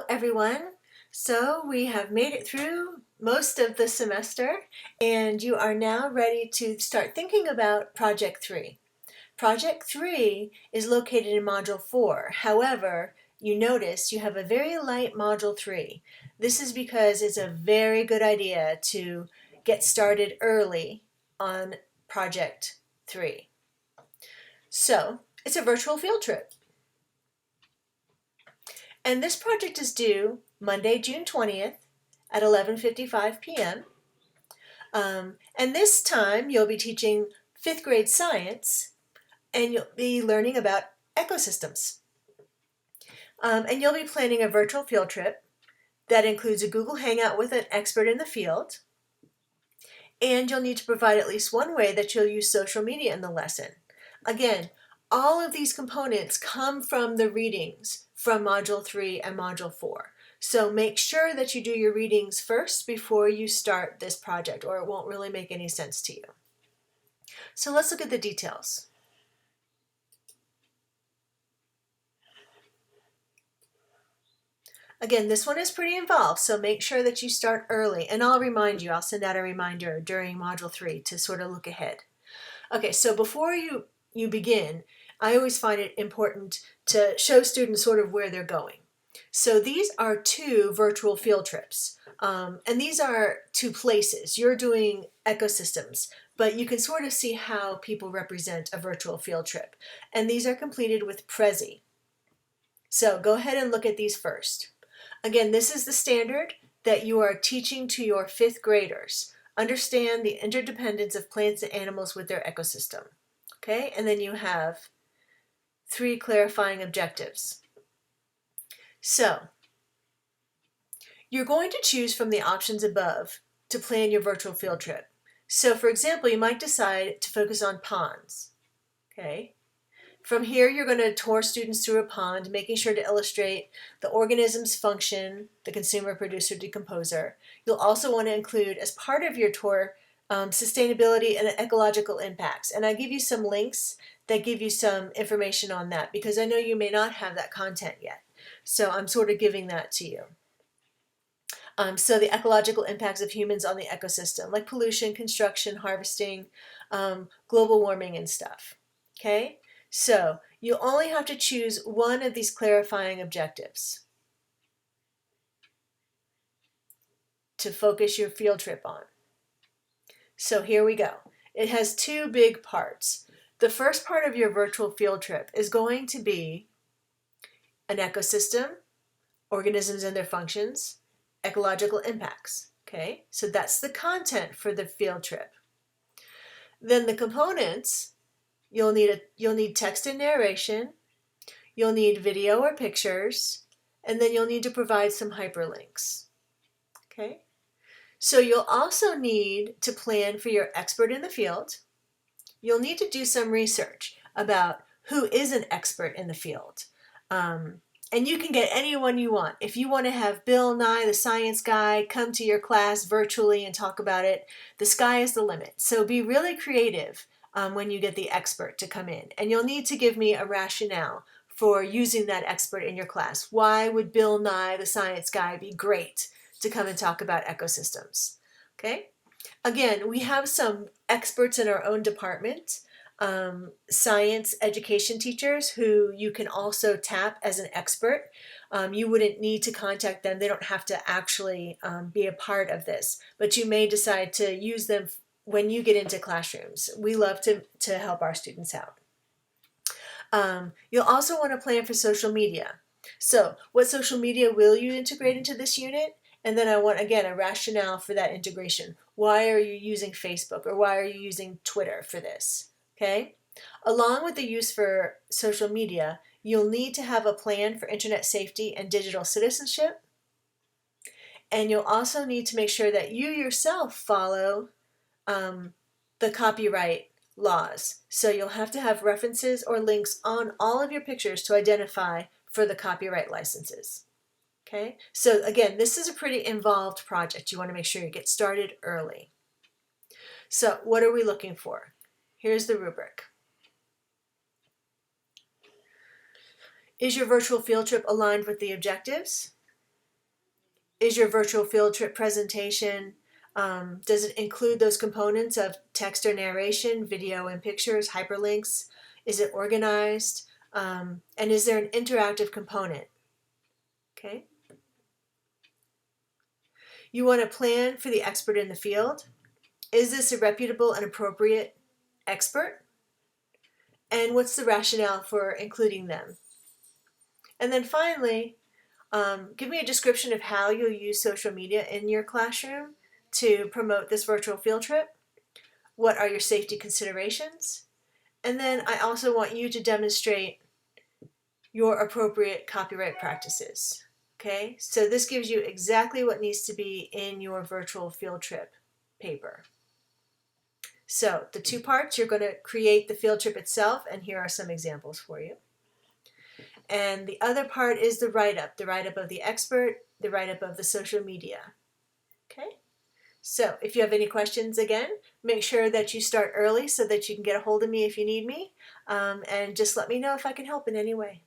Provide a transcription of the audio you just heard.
everyone. So we have made it through most of the semester and you are now ready to start thinking about Project 3. Project 3 is located in Module 4. However, you notice you have a very light Module 3. This is because it's a very good idea to get started early on Project 3. So, it's a virtual field trip. And this project is due Monday, June 20th at 11:55 p.m. And this time you'll be teaching 5th grade science and you'll be learning about ecosystems. And you'll be planning a virtual field trip that includes a Google Hangout with an expert in the field. And you'll need to provide at least one way that you'll use social media in the lesson. Again, all of these components come from the readings from Module 3 and Module 4. So make sure that you do your readings first before you start this project, or it won't really make any sense to you. So let's look at the details. Again, this one is pretty involved, so make sure that you start early. And I'll remind you, I'll send out a reminder during Module 3 to sort of look ahead. Okay, so before you begin, I always find it important to show students sort of where they're going. So these are 2 virtual field trips, and these are 2 places. You're doing ecosystems, but you can sort of see how people represent a virtual field trip. And these are completed with Prezi. So go ahead and look at these first. Again, this is the standard that you are teaching to your 5th graders. Understand the interdependence of plants and animals with their ecosystem. Okay, and then you have 3 clarifying objectives. So, you're going to choose from the options above to plan your virtual field trip. So, for example, you might decide to focus on ponds. Okay. From here, you're going to tour students through a pond, making sure to illustrate the organism's function, the consumer, producer, decomposer. You'll also want to include, as part of your tour, sustainability and ecological impacts. And I give you some links that give you some information on that because I know you may not have that content yet. So I'm sort of giving that to you. So the ecological impacts of humans on the ecosystem, like pollution, construction, harvesting, global warming and stuff. Okay? So you only have to choose one of these clarifying objectives to focus your field trip on. So here we go. It has 2 big parts. The first part of your virtual field trip is going to be an ecosystem, organisms and their functions, ecological impacts. Okay, so that's the content for the field trip. Then the components, you'll need text and narration, you'll need video or pictures, and then you'll need to provide some hyperlinks. Okay. So you'll also need to plan for your expert in the field. You'll need to do some research about who is an expert in the field. And you can get anyone you want. If you want to have Bill Nye, the science guy, come to your class virtually and talk about it, the sky is the limit. So be really creative when you get the expert to come in. And you'll need to give me a rationale for using that expert in your class. Why would Bill Nye, the science guy, be great to come and talk about ecosystems? Okay. Again, we have some experts in our own department, science education teachers who you can also tap as an expert. You wouldn't need to contact them. They don't have to actually be a part of this, but you may decide to use them when you get into classrooms. We love to help our students out. You'll also want to plan for social media. So what social media will you integrate into this unit? And then I want, again, a rationale for that integration. Why are you using Facebook or why are you using Twitter for this? Okay? Along with the use for social media, you'll need to have a plan for internet safety and digital citizenship. And you'll also need to make sure that you yourself follow the copyright laws. So you'll have to have references or links on all of your pictures to identify for the copyright licenses. Okay, so again, this is a pretty involved project. You want to make sure you get started early. So what are we looking for? Here's the rubric. Is your virtual field trip aligned with the objectives? Is your virtual field trip presentation, does it include those components of text or narration, video and pictures, hyperlinks? Is it organized? And is there an interactive component? Okay. You want to plan for the expert in the field. Is this a reputable and appropriate expert? And what's the rationale for including them? And then finally, give me a description of how you'll use social media in your classroom to promote this virtual field trip. What are your safety considerations? And then I also want you to demonstrate your appropriate copyright practices. Okay, so this gives you exactly what needs to be in your virtual field trip paper. So the two parts, you're going to create the field trip itself, and here are some examples for you. And the other part is the write-up of the expert, the write-up of the social media. Okay, so if you have any questions, again, make sure that you start early so that you can get a hold of me if you need me, and just let me know if I can help in any way.